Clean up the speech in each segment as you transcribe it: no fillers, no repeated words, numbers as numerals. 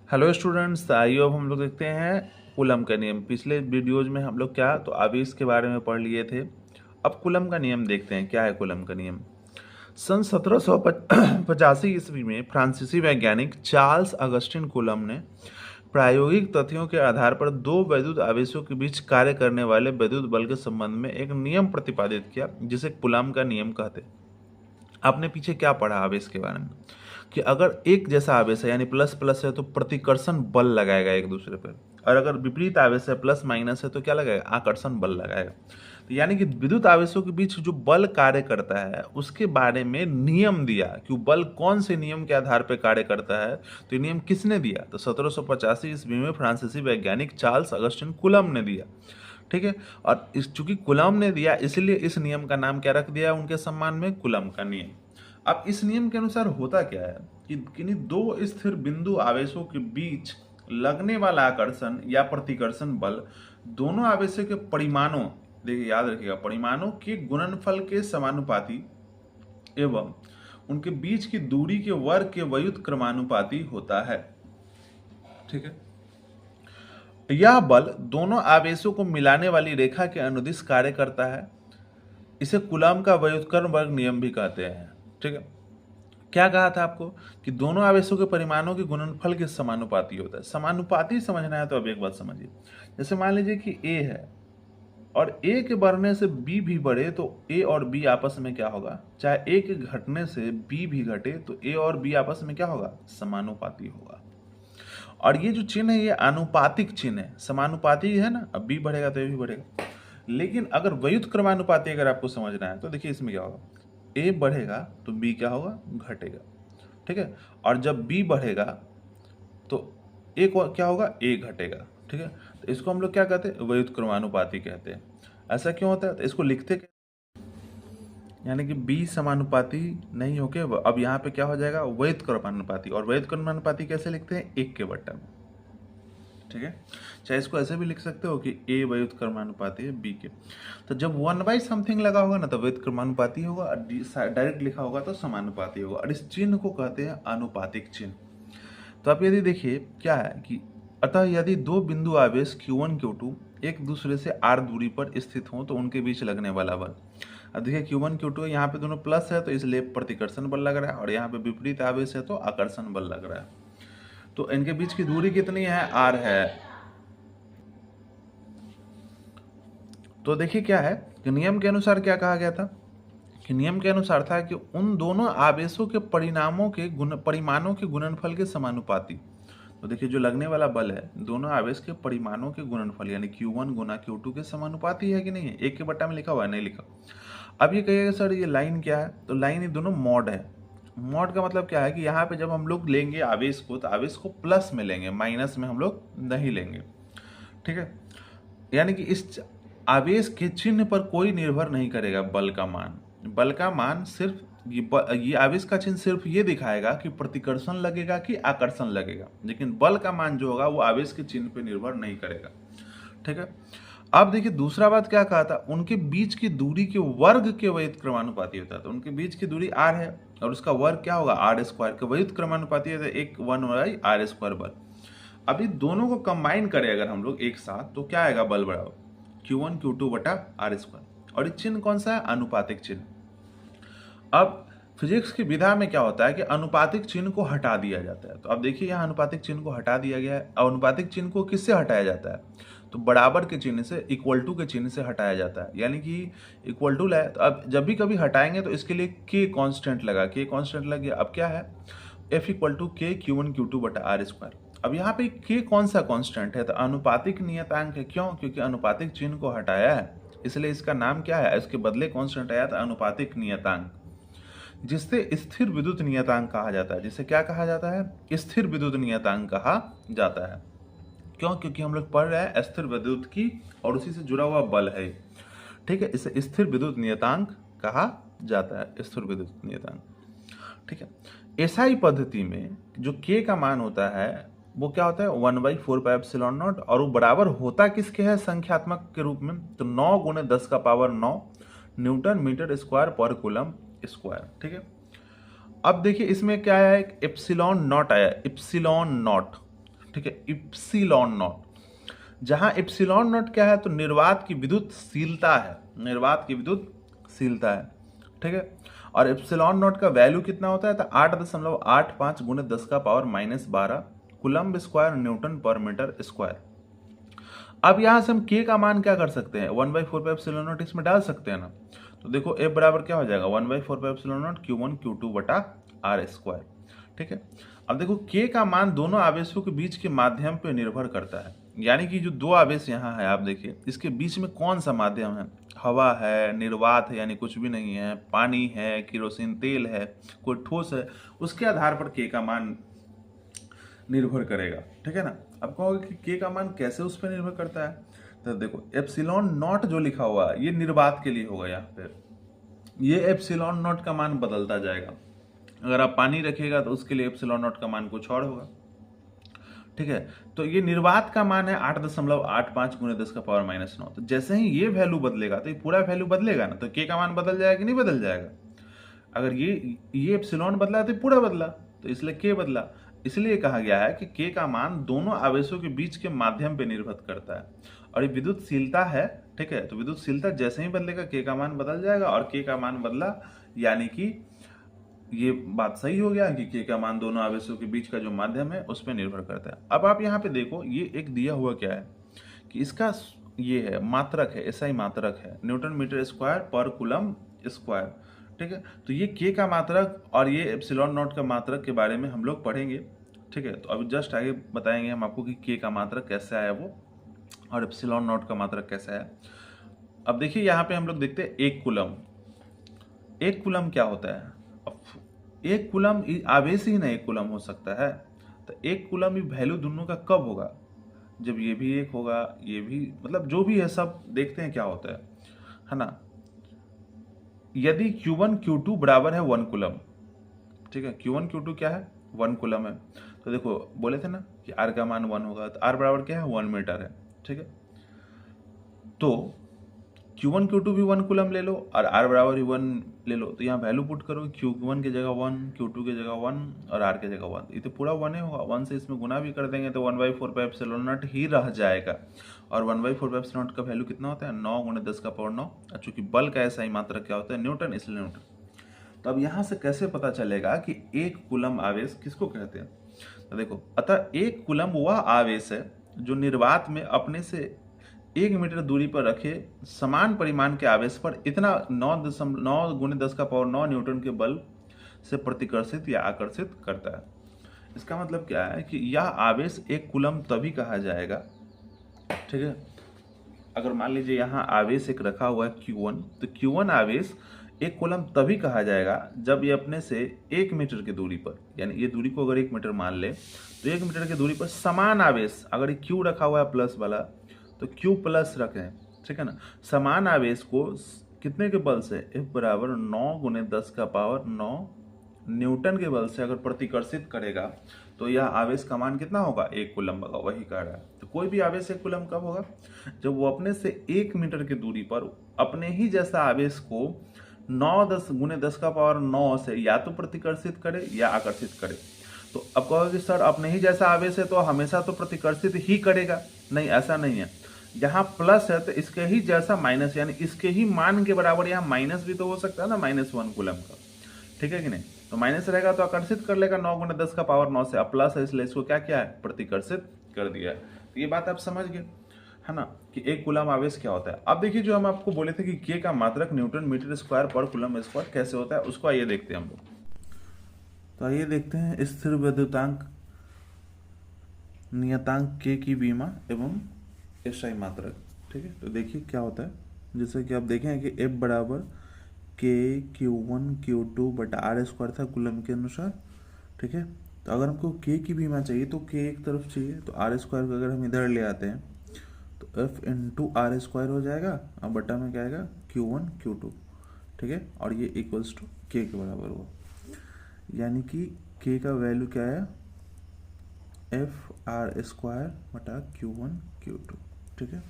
Hello students, आइए अब हम लोग देखते हैं कूलम का नियम। पिछले वीडियोज में हम लोग क्या तो आवेश के बारे में पढ़ लिए थे। अब कूलम का नियम देखते हैं क्या है कूलम का नियम। सन 1785 ईस्वी में फ्रांसीसी वैज्ञानिक चार्ल्स अगस्टिन कूलम ने प्रायोगिक तथ्यों के आधार पर दो वैद्युत आवेशों के बीच कार्य करने वाले वैद्युत बल के संबंध में एक नियम प्रतिपादित किया जिसे कूलम का नियम कहते हैं। आपने पीछे क्या पढ़ा आवेश के बारे में कि अगर एक जैसा आवेश है यानी प्लस प्लस है तो प्रतिकर्षण बल लगाएगा एक दूसरे पर, और अगर विपरीत आवेश है प्लस माइनस है तो क्या लगाएगा, आकर्षण बल लगाएगा। तो यानी कि विद्युत आवेशों के बीच जो बल कार्य करता है उसके बारे में नियम दिया कि बल कौन से नियम के आधार पर कार्य करता है। तो ये नियम किसने दिया? तो 1785 ईस्वी में फ्रांसीसी वैज्ञानिक चार्ल्स अगस्टिन कूलम ने दिया। ठीक है, और इस चूंकि कूलम ने दिया इसलिए इस नियम का नाम क्या रख दिया उनके सम्मान में, कूलम का नियम। अब इस नियम के अनुसार होता क्या है कि किन्हीं दो स्थिर बिंदु आवेशों के बीच लगने वाला आकर्षण या प्रतिकर्षण बल दोनों आवेशों के परिमाणों, देखिए याद रखिएगा, परिमाणों के गुणनफल के समानुपाती एवं उनके बीच की दूरी के वर्ग के व्युत क्रमानुपाती होता है। ठीक है, यह बल दोनों आवेशों को मिलाने वाली रेखा के अनुदिश कार्य करता है। इसे कूलम का व्युत्क्रम वर्ग नियम भी कहते हैं। ठीक है, क्या कहा था आपको कि दोनों आवेशों के परिमाणों के गुणनफल के समानुपाती होता है। समानुपाती समझना है तो अब एक बात समझिए, जैसे मान लीजिए कि ए है और ए के बढ़ने से बी भी बढ़े तो ए और बी आपस में क्या होगा, चाहे ए के घटने से बी भी घटे तो ए और बी आपस में क्या होगा, समानुपाती होगा। और ये जो चिन्ह है ये आनुपातिक चिन्ह है, समानुपाती है ना, अब बी बढ़ेगा तो ए भी बढ़ेगा। लेकिन अगर व्युत क्रमानुपाती अगर आपको समझना है तो देखिए इसमें क्या होगा, ए बढ़ेगा तो बी क्या होगा, घटेगा। ठीक है, और जब बी बढ़ेगा तो ए क्या होगा, ए घटेगा। ठीक है, तो इसको हम लोग क्या कहते हैं, व्युत क्रमानुपाती कहते हैं। ऐसा क्यों होता है, तो इसको लिखते क्या, यानी कि बी समानुपाती नहीं होके अब यहाँ पे क्या हो जाएगा, व्युत क्रमानुपाती। और व्युत क्रमानुपाती कैसे लिखते हैं, एक के बट्टा में। ठीक है, चाहे इसको ऐसे भी लिख सकते हो कि ए व्युत क्रमानुपाती है बी के। तो जब 1/समथिंग लगा होगा ना तो व्युत क्रमानुपाती होगा, और डायरेक्ट लिखा होगा तो समानुपाती होगा। और इस चिन्ह को कहते हैं आनुपातिक चिन्ह। तो आप यदि देखिए क्या है कि अतः यदि दो बिंदु आवेश Q1 Q2 एक दूसरे से r दूरी पर स्थित हों तो उनके बीच लगने वाला बल, अब देखिए Q1 Q2 यहाँ पे दोनों प्लस है तो इसलिए प्रतिकर्षण बल लग रहा है, और यहाँ पे विपरीत आवेश है तो आकर्षण बल लग रहा है। तो इनके बीच की दूरी कितनी है, r है। तो देखिए क्या है कि नियम के अनुसार क्या कहा गया था कि नियम के अनुसार था कि उन दोनों आवेशों के परिमाणों के गुणनफल के समानुपाती। तो देखिए जो लगने वाला बल है दोनों आवेश के परिमाणों के गुणनफल यानी Q1 गुना Q2 के समानुपाती है कि नहीं है, एक के बट्टा में लिखा हुआ है, नहीं लिखा। अब ये कहिएगा सर ये लाइन क्या है, तो लाइन ये दोनों मॉड है। मॉड का मतलब क्या है कि यहाँ पे जब हम लोग लेंगे आवेश को तो आवेश को प्लस में लेंगे, माइनस में हम लोग नहीं लेंगे। ठीक है, यानी कि इस आवेश के चिन्ह पर कोई निर्भर नहीं करेगा बल का मान। बल का मान सिर्फ ये आवेश का चिन्ह सिर्फ ये दिखाएगा कि प्रतिकर्षण लगेगा कि आकर्षण लगेगा, लेकिन बल का मान जो होगा वो आवेश के चिन्ह पर निर्भर नहीं करेगा। ठीक है, अब देखिए दूसरा बात क्या कहा था, उनके बीच की दूरी के वर्ग के व्युत क्रमानुपाती होता है। तो उनके बीच की दूरी r है और उसका वर्ग क्या होगा, r² के व्युत क्रमानुपाती है, एक 1/r² बल। अभी दोनों को कंबाइन करें अगर हम लोग एक साथ तो क्या आएगा, बल बराबर Q1 Q2 बटा r²। और ये चिन्ह कौन सा है, अनुपातिक चिन्ह। अब फिजिक्स की विधा में क्या होता है कि अनुपातिक चिन्ह को हटा दिया जाता है। तो अब देखिए यहाँ अनुपातिक चिन्ह को हटा दिया गया है। और अनुपातिक चिन्ह को किससे हटाया जाता है, तो बराबर के चिन्ह से, इक्वल टू के चिन्ह से हटाया जाता है। यानी कि इक्वल टू है तो अब जब भी कभी हटाएंगे तो इसके लिए के कांस्टेंट लगा, के कांस्टेंट लग गया। अब क्या है, F = k Q1 Q2 बटा r²। अब यहाँ पे के कौन सा कांस्टेंट है, तो अनुपातिक नियतांक है। क्यों, क्योंकि अनुपातिक चिन्ह को हटाया है इसलिए इसका नाम क्या है, इसके बदले कांस्टेंट आया था अनुपातिक नियतांक, जिससे स्थिर विद्युत नियतांक कहा जाता है। जिसे क्या कहा जाता है, स्थिर विद्युत नियतांक कहा जाता है। क्यों, क्योंकि हम लोग पढ़ रहे हैं स्थिर विद्युत की और उसी से जुड़ा हुआ बल है। ठीक है, इसे स्थिर विद्युत नियतांक कहा जाता है, स्थिर विद्युत नियतांक। ठीक है, एसआई पद्धति में जो के का मान होता है वो क्या होता है, 1/4πε0, और वो बराबर होता किसके है संख्यात्मक के रूप में, तो 9 × 10⁹ न्यूटन मीटर स्क्वायर पर कूलम स्क्वायर। ठीक है, अब देखिए इसमें क्या है, एप्सिलॉन नॉट आया, एप्सिलॉन नॉट। ठीक है, इप्सिलॉन नॉट। जहां इप्सिलॉन नॉट क्या है, तो निर्वात की विद्युतशीलता है, निर्वात की विद्युतशीलता है, ठीक है। और इप्सिलॉन नॉट का वैल्यू कितना होता है, तो 8.85 गुणे 10⁻12 कूलम्ब स्क्वायर न्यूटन पर मीटर स्क्वायर। अब यहां से हम के का मान क्या कर सकते हैं, 1/4 एप्सिलॉन नॉट इसमें डाल सकते हैं ना। तो देखो F बराबर क्या हो जाएगा, 1/4 एप्सिलॉन नॉट Q1 Q2 बटा R स्क्वायर, ठीक है। अब देखो के का मान दोनों आवेशों के बीच के माध्यम पे निर्भर करता है, यानी कि जो दो आवेश यहाँ है आप देखिए, इसके बीच में कौन सा माध्यम है, हवा है, निर्वात है यानी कुछ भी नहीं है, पानी है, केरोसिन तेल है, कोई ठोस है, उसके आधार पर के का मान निर्भर करेगा, ठीक है ना। अब कहोगे कि के का मान कैसे उस पर निर्भर करता है, तो देखो एप्सिलॉन नॉट जो लिखा हुआ है ये निर्वात के लिए होगा, यहाँ पे ये एप्सिलॉन नॉट का मान बदलता जाएगा। अगर आप पानी रखिएगा तो उसके लिए एप्सिलॉन नॉट का मान कुछ और होगा, ठीक है। तो ये निर्वात का मान है 8.85 गुणे 10⁻⁹। तो जैसे ही ये वैल्यू बदलेगा तो ये पूरा वैल्यू बदलेगा ना, तो के का मान बदल जाएगा कि नहीं बदल जाएगा। अगर ये एप्सिलॉन बदला तो पूरा बदला, तो इसलिए के बदला। इसलिए कहा गया है कि के का मान दोनों आवेशों के बीच के माध्यम पे निर्भर करता है, और ये विद्युतशीलता है, ठीक है। तो विद्युतशीलता जैसे ही बदलेगा के का मान बदल जाएगा, और के का मान बदला यानी कि ये बात सही हो गया कि के का मान दोनों आवेशों के बीच का जो माध्यम है उस पर निर्भर करता है। अब आप यहाँ पे देखो, ये एक दिया हुआ क्या है कि इसका ये है मात्रक है, एसआई मात्रक है, न्यूटन मीटर स्क्वायर पर कूलम स्क्वायर, ठीक है। तो ये के का मात्रक और ये एप्सिलॉन नॉट का मात्रक के बारे में हम लोग पढ़ेंगे, ठीक है। तो अभी जस्ट आगे बताएंगे हम आपको कि के का मात्रक कैसे आया वो, और एप्सिलॉन नॉट का मात्रक कैसे आया। अब देखिए यहाँ पे हम लोग देखते हैं एक कूलम। एक कूलम क्या होता है, एक कूलम आवेश ही ना एक कूलम हो सकता है, तो एक कूलम की वैल्यू दोनों का कब होगा, जब ये भी एक होगा, ये भी, मतलब जो भी है सब देखते हैं क्या होता है ना। यदि Q1 Q2 बराबर है 1 कूलम, ठीक है, Q1 Q2 क्या है 1 कूलम है, तो देखो बोले थे ना कि R का मान 1 होगा, तो R बराबर क्या है 1 मीटर है, ठीक है। तो Q1 Q2 भी 1 कूलम ले लो और R बराबर ही 1 ले लो, तो यहाँ वैल्यू पुट करो, Q1 की जगह 1, Q2 की जगह 1 और R की जगह 1, ये तो पूरा 1 ही होगा। 1 से इसमें गुना भी कर देंगे तो 1/4 पाई एप्सिलॉन नॉट ही रह जाएगा, और 1/4 पाई एप्सिलॉन नॉट का वैल्यू कितना होता है 9 गुणे 10⁹, और चूंकि बल का ऐसा ही मात्रक क्या होता है न्यूटन, इसलिए न्यूटन। तो अब यहाँ से कैसे पता चलेगा कि एक कूलम आवेश किसको कहते हैं, तो देखो, अतः एक कूलम वह आवेश है जो निर्वात में अपने से 1 मीटर दूरी पर रखे समान परिमाण के आवेश पर इतना 9 गुणे 10⁹ न्यूटन के बल से प्रतिकर्षित या आकर्षित करता है। इसका मतलब क्या है कि यह आवेश एक कूलम तभी कहा जाएगा, ठीक है। अगर मान लीजिए यहाँ आवेश एक रखा हुआ है Q1, तो Q1 आवेश एक कूलम तभी कहा जाएगा जब ये अपने से 1 मीटर की दूरी पर, यानी ये दूरी को अगर 1 मीटर मान ले, तो 1 मीटर की दूरी पर समान आवेश, अगर ये Q रखा हुआ है प्लस वाला, तो Q प्लस रखें, ठीक है ना। समान आवेश को कितने के बल से, F बराबर 9 गुणे 10⁹ न्यूटन के बल से अगर प्रतिकर्षित करेगा, तो यह आवेश का मान कितना होगा 1 कूलम होगा, वही कह रहा है। तो कोई भी आवेश 1 कूलम कब होगा, जब वो अपने से 1 मीटर की दूरी पर अपने ही जैसा आवेश को 9 गुणे 10⁹ से या तो प्रतिकर्षित करे या आकर्षित करे। तो अब कहोगे कि सर अपने ही जैसा आवेश है तो हमेशा तो प्रतिकर्षित ही करेगा, नहीं, ऐसा नहीं है। जहां प्लस है तो इसके ही जैसा माइनस, यानी इसके ही मान के बराबर यहाँ माइनस भी तो हो सकता है ना, -1 कूलम का, ठीक है कि नहीं। तो माइनस रहेगा तो आकर्षित कर लेगा 9 गुणे 10⁹ से, अब प्लस है इसलिए इसको क्या किया है, प्रतिकर्षित कर दिया है। तो ये बात आप समझ गए है ना, कि एक कूलम आवेश क्या होता है। अब देखिए जो हम आपको बोले थे कि के का मात्रक न्यूटन मीटर स्क्वायर पर कूलम स्क्वायर कैसे होता है, उसको आइए देखते हैं हम लोग। तो आइए देखते हैं स्थिर वैद्युतांक नियतांक के की बीमा एवं एसआई मात्रक, ठीक है। तो देखिए क्या होता है, जैसे कि आप देखें कि F बराबर के Q1 Q2 बटा R स्क्वायर था कूलम के अनुसार, ठीक है। तो अगर हमको के की बीमा चाहिए तो के एक तरफ चाहिए, तो R स्क्वायर को अगर हम इधर ले आते हैं तो F इंटू R स्क्वायर हो जाएगा, अब बटा में क्या आएगा Q1 Q2, ठीक है। और ये इक्वल्स टू के बराबर हुआ, यानी कि के का वैल्यू क्या आया FR स्क्वायर बटा Q1 Q2, ठीक है।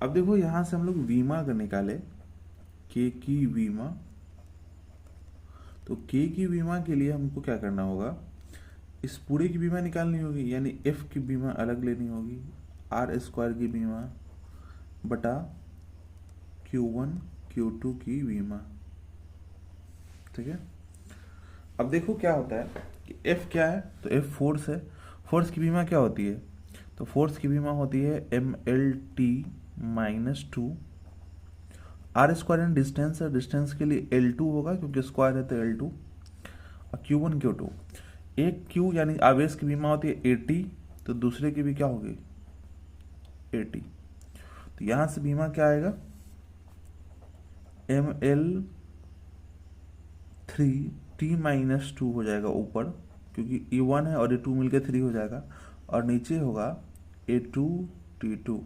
अब देखो यहां से हम लोग वीमा अगर निकाले के की वीमा, तो के की वीमा के लिए हमको क्या करना होगा इस पूरे की बीमा निकालनी होगी, यानी एफ की बीमा अलग लेनी होगी, आर स्क्वायर की बीमा बटा Q1 Q2 की बीमा। ठीक है, अब देखो क्या होता है कि एफ क्या है, तो एफ फोर्स है। फोर्स की बीमा क्या होती है, तो फोर्स की बीमा होती है mLT-2। R square and distance है, डिस्टेंस के लिए L2 होगा क्योंकि स्क्वायर है तो L2, और Q1 Q2। एक Q यानी आवेश की बीमा होती है 80, तो दूसरे की भी क्या होगी 80। तो यहां से बीमा क्या आएगा, mL3T-2 हो जाएगा ऊपर, क्योंकि E1 है और E2 मिलकर 3 हो जाएगा, और नीचे होगा A2T2।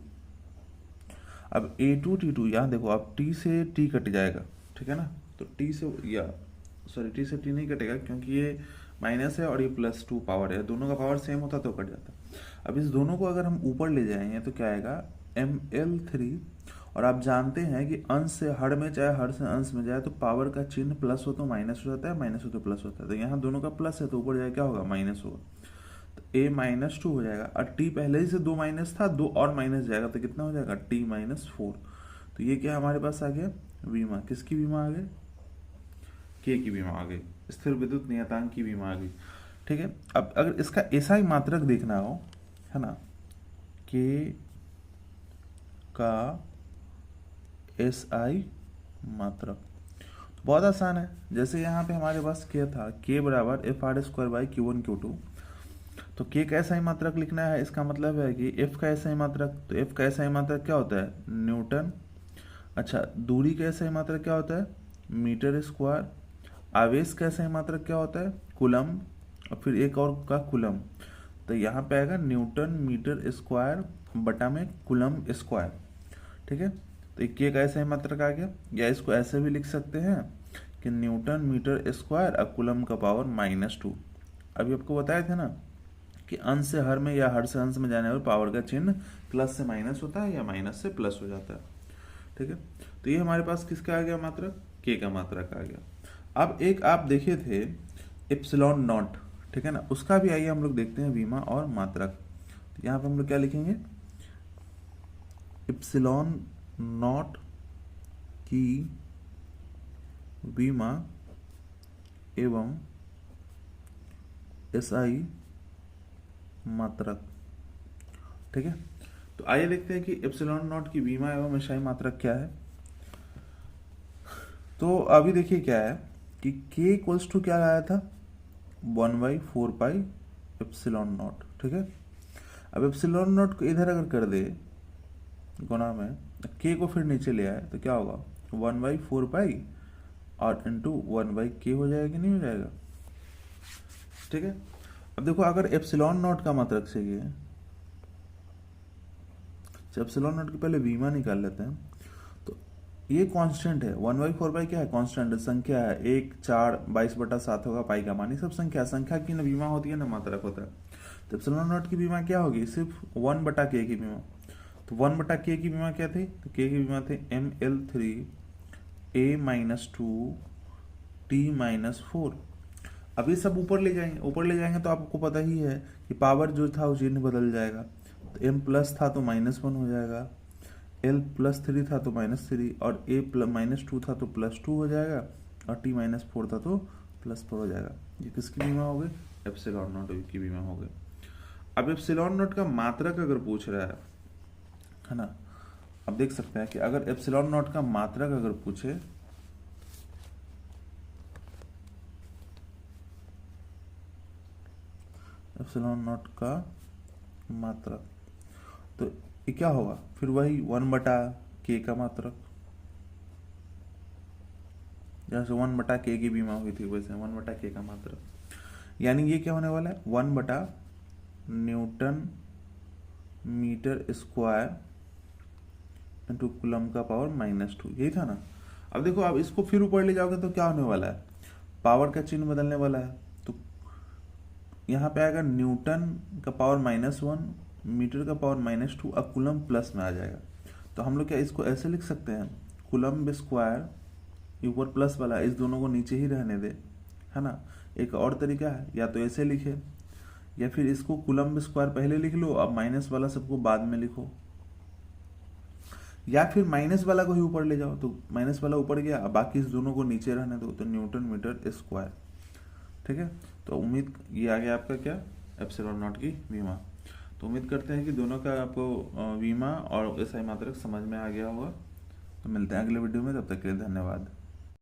अब A2T2 यहाँ देखो, अब T से T कट जाएगा, ठीक है ना, तो T से T से T नहीं कटेगा क्योंकि ये माइनस है और ये +2 पावर है, दोनों का पावर सेम होता तो कट जाता। अब इस दोनों को अगर हम ऊपर ले जाएंगे तो क्या आएगा mL3, और आप जानते हैं कि अंश से हर में चाहे हर से अंश में जाए तो पावर का चिन्ह प्लस हो तो माइनस हो जाता है, माइनस हो तो प्लस होता है, तो यहाँ दोनों का प्लस है तो ऊपर जाए क्या होगा माइनस होगा, तो A-2 हो जाएगा, और T पहले ही से 2 माइनस था, 2 और माइनस जाएगा तो कितना हो जाएगा T-4। तो ये क्या हमारे पास आ गया बीमा, किसकी बीमा आ गई, K की बीमा आ गई, स्थिर विद्युत नियतांक की बीमा आ गई। ठीक है, अब अगर इसका ऐसा ही मात्रक देखना हो, है ना, K का SI मात्रक, तो बहुत आसान है। जैसे यहाँ पे हमारे पास क्या था, K बराबर FR² Q1 Q2, तो K का SI मात्रक लिखना है, इसका मतलब है कि F का SI मात्रक, तो F का SI मात्रक क्या होता है न्यूटन। अच्छा, दूरी का SI मात्रक क्या होता है मीटर स्क्वायर। आवेश का SI मात्रक क्या होता है कूलम, और फिर एक और का कूलम, तो यहाँ पे आएगा न्यूटन मीटर स्क्वायर बटा में कूलम स्क्वायर। ठीक है, तो एक K का ऐसा ही मात्रक आ गया, या इसको ऐसे भी लिख सकते हैं कि न्यूटन मीटर स्क्वायर और कूलम का पावर -2। अभी आपको बताए थे ना कि अंश से हर में या हर से अंश में जाने पर पावर का चिन्ह प्लस से माइनस होता है या माइनस से प्लस हो जाता है। ठीक है, तो ये हमारे पास किसका आ गया मात्रक, K का मात्रक आ गया। अब एक आप देखे थे एप्सिलॉन नॉट, ठीक है ना, उसका भी आइए हम लोग देखते हैं बीमा और मात्रक। तो यहाँ पे हम लोग क्या लिखेंगे, एप्सिलॉन नॉट की बीमा एवं SI मात्रक। ठीक है, तो आइए देखते हैं कि एप्सिलॉन नॉट की बीमा एवं SI मात्रक क्या है। तो अभी देखिए क्या है कि K इक्वल्स टू क्या आया था 1/4 पाई एप्सिलॉन नॉट। ठीक है, अब एप्सिलॉन नॉट को इधर अगर कर दे गुणा में, K को फिर नीचे ले आए तो क्या होगा 1/4 पाई और इंटू 1/K हो जाएगा कि नहीं हो जाएगा। ठीक है, अब देखो अगर एप्सिलॉन नॉट का मात्रक चाहिए, एप्सिलॉन नॉट की पहले बीमा निकाल लेते हैं। तो ये कांस्टेंट है, 1/4 पाई क्या है कांस्टेंट है, संख्या है, 1 4 22/7 होगा, पाई का मान, ये सब संख्या की ना बीमा होती है ना मात्रक होता है। तो एप्सिलॉन नॉट की बीमा क्या होगी, सिर्फ 1/K की बीमा। तो 1/K की बीमा क्या थी, तो K की बीमा थी mL3 A-2 T-4। अब ये सब ऊपर ले जाएंगे तो आपको पता ही है कि पावर जो था वो चिन्ह बदल जाएगा, तो m प्लस था तो -1 हो जाएगा, L +3 था तो -3, और A -2 था तो +2 हो जाएगा, और T-4 था तो +4 हो जाएगा। ये किसकी बीमा हो गई, एप्सिलॉन नॉट की बीमा हो गई। अब एप्सिलॉन नॉट का मात्रक अगर पूछ रहा है ना, अब देख सकते हैं कि अगर एप्सिलॉन नॉट का मात्रक अगर पूछे, एप्सिलॉन नॉट का मात्रक, तो ये क्या होगा, फिर वही 1/K का मात्रक, जैसे 1/K की बीमा हुई थी वैसे 1/K का मात्रक, यानी ये क्या होने वाला है 1 newton metre square into coulomb का पावर -2, यही था ना। अब देखो आप इसको फिर ऊपर ले जाओगे तो क्या होने वाला है, पावर का चिन्ह बदलने वाला है, तो यहाँ पे आएगा न्यूटन का पावर -1, मीटर का पावर -2, और कूलम प्लस में आ जाएगा। तो हम लोग क्या इसको ऐसे लिख सकते हैं, कूलम स्क्वायर ऊपर प्लस वाला, इस दोनों को नीचे ही रहने दे, है ना। एक और तरीका है, या तो ऐसे लिखे या फिर इसको कूलम्ब स्क्वायर पहले लिख लो, अब माइनस वाला सबको बाद में लिखो, या फिर माइनस वाला को ही ऊपर ले जाओ, तो माइनस वाला ऊपर गया, अब बाकी इस दोनों को नीचे रहने दो, तो न्यूटन मीटर स्क्वायर। ठीक है, तो उम्मीद ये आ गया आपका क्या, एप्सिलॉन नॉट की विमा। तो उम्मीद करते हैं कि दोनों का आपको विमा और एसआई मात्रक समझ में आ गया होगा। तो मिलते हैं अगले वीडियो में, तब तक के लिए धन्यवाद।